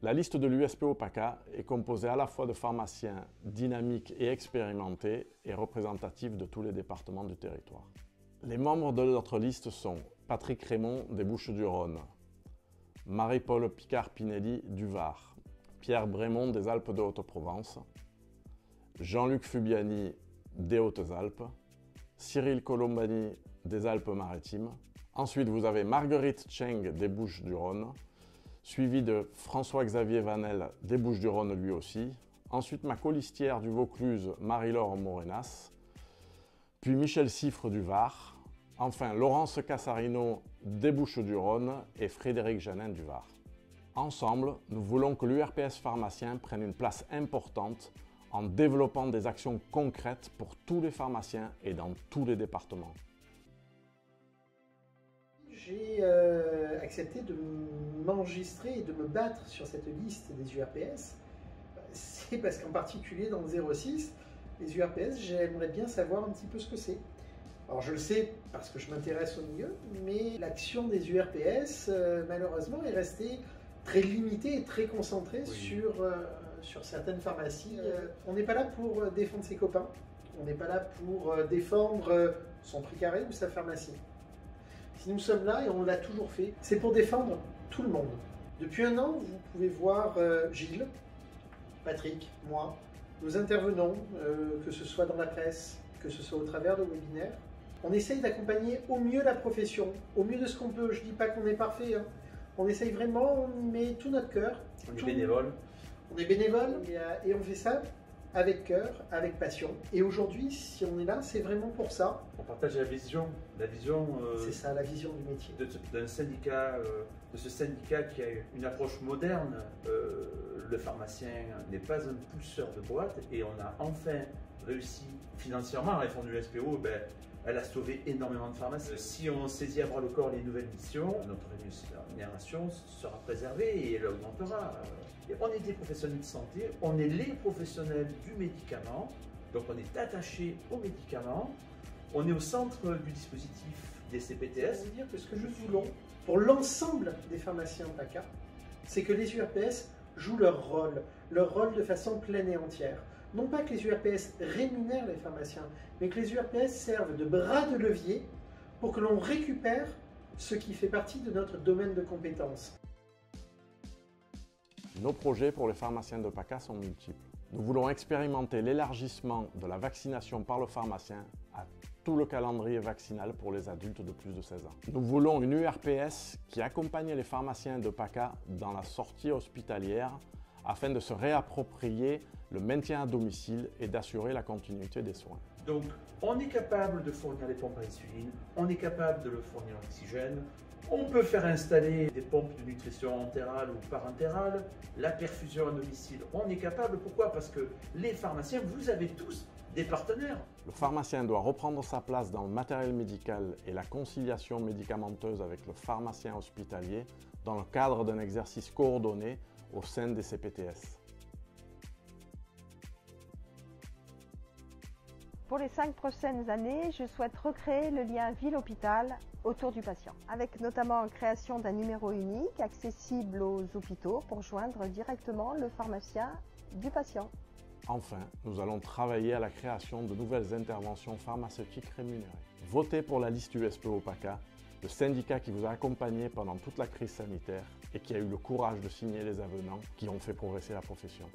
La liste de l'USPO-PACA est composée à la fois de pharmaciens dynamiques et expérimentés et représentatifs de tous les départements du territoire. Les membres de notre liste sont Patrick Raymond des Bouches-du-Rhône, Marie-Paul Picard-Pinelli du Var, Pierre Brémond des Alpes de Haute-Provence, Jean-Luc Fubiani des Hautes-Alpes, Cyril Colombani des Alpes-Maritimes. Ensuite, vous avez Marguerite Cheng des Bouches-du-Rhône, suivi de François-Xavier Vanel des Bouches-du-Rhône lui aussi. Ensuite, ma colistière du Vaucluse, Marie-Laure Morenas, puis Michel Siffre du Var. Enfin, Laurence Cassarino des Bouches-du-Rhône et Frédéric Janin du Var. Ensemble, nous voulons que l'URPS pharmacien prenne une place importante en développant des actions concrètes pour tous les pharmaciens et dans tous les départements. J'ai accepté de m'enregistrer et de me battre sur cette liste des URPS. C'est parce qu'en particulier dans le 06, les URPS, j'aimerais bien savoir un petit peu ce que c'est. Alors je le sais parce que je m'intéresse au milieu, mais l'action des URPS, malheureusement, est restée très limitée et très concentrée sur certaines pharmacies. On n'est pas là pour défendre ses copains, on n'est pas là pour défendre son prix carré ou sa pharmacie. Si nous sommes là, et on l'a toujours fait, c'est pour défendre tout le monde. Depuis un an, vous pouvez voir Gilles, Patrick, moi, nous intervenons, que ce soit dans la presse, que ce soit au travers de webinaires. On essaye d'accompagner au mieux la profession, au mieux de ce qu'on peut. Je ne dis pas qu'on est parfait, hein. On essaye vraiment, on y met tout notre cœur. On est bénévole. On est bénévole et on fait ça avec cœur, avec passion. Et aujourd'hui, si on est là, c'est vraiment pour ça. On partage la vision. C'est ça, la vision du métier. D'un syndicat, de ce syndicat qui a une approche moderne. Le pharmacien n'est pas un pousseur de boîte et on a enfin réussi financièrement. La réforme du SPO, elle a sauvé énormément de pharmacies. Si on saisit à bras le corps les nouvelles missions, notre rémunération sera préservée et elle augmentera. On est des professionnels de santé, on est les professionnels du médicament, donc on est attaché aux médicaments, on est au centre du dispositif des CPTS. Ça veut dire que ce que nous voulons pour l'ensemble des pharmaciens PACA, c'est que les URPS jouent leur rôle de façon pleine et entière. Non pas que les URPS rémunèrent les pharmaciens, mais que les URPS servent de bras de levier pour que l'on récupère ce qui fait partie de notre domaine de compétences. Nos projets pour les pharmaciens de PACA sont multiples. Nous voulons expérimenter l'élargissement de la vaccination par le pharmacien à tout le calendrier vaccinal pour les adultes de plus de 16 ans. Nous voulons une URPS qui accompagne les pharmaciens de PACA dans la sortie hospitalière afin de se réapproprier le maintien à domicile et d'assurer la continuité des soins. Donc, on est capable de fournir les pompes à insuline, on est capable de le fournir en oxygène, on peut faire installer des pompes de nutrition entérale ou parentérale, la perfusion à domicile, on est capable. Pourquoi? Parce que les pharmaciens, vous avez tous des partenaires. Le pharmacien doit reprendre sa place dans le matériel médical et la conciliation médicamenteuse avec le pharmacien hospitalier dans le cadre d'un exercice coordonné au sein des CPTS. Pour les 5 prochaines années, je souhaite recréer le lien ville-hôpital autour du patient, avec notamment la création d'un numéro unique accessible aux hôpitaux pour joindre directement le pharmacien du patient. Enfin, nous allons travailler à la création de nouvelles interventions pharmaceutiques rémunérées. Votez pour la liste USPO-PACA, le syndicat qui vous a accompagné pendant toute la crise sanitaire et qui a eu le courage de signer les avenants qui ont fait progresser la profession.